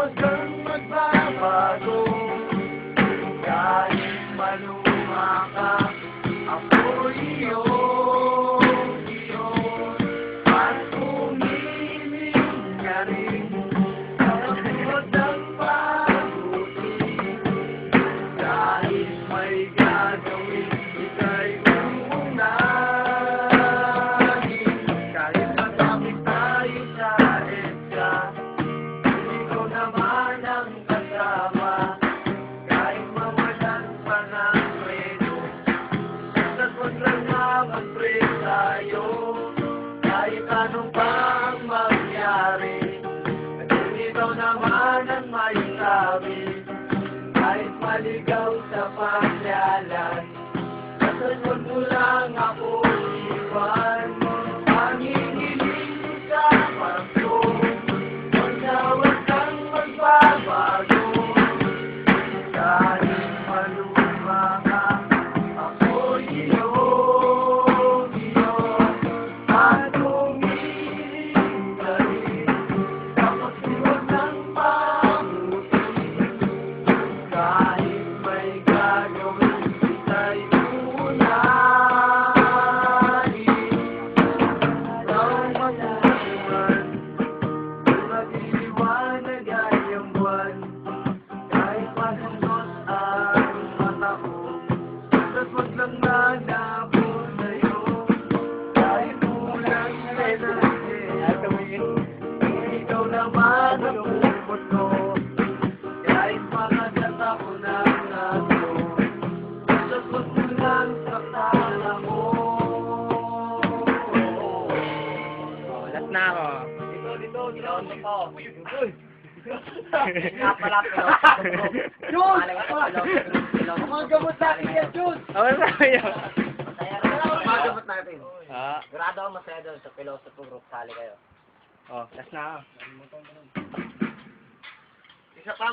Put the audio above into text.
huwag kang magbabago. Kahit maluma ka, ako iyon. At umiling ka rin, kasunod ng pabuti. Kahit may gagawin, ika'y uunahin. Kahit matapit tayo sa EDSA, ikaw naman ang kasama. Kahit mawalan pa ng preno, basta't wag lang mag-pray tayo. Kahit anong pang mangyari, kung ikaw naman ang may sabi. Kahit maligaw sa paglalan, basta't wag mo lang ako iwan. Panginginig sa puso, huwag na huwag kang magbabago. Kahit maluma ka, ako iyon. At umiling ka rin, tapos huwag ng pamuti. Kahit may gagawin, ika'y uunahin. Ikaw magtutunan, mag-iwanag ay ang buwan. Kahit panunod ang mata ko, basta't wag lang nanabo sa'yo. Kahit kulang energy, kung ikaw naman ang pupot ko. Kahit makagat ako ng naso, basta't wag mo lang saktan ako. Last na ako. Dito. Jun! Mga gamot natin yan, Jun! Ano sabi niyo? Mga gamot natin. Ah, Sigurado ako masaya doon sa philosophy group. Sali kayo. oh, last na ako. Isa pa,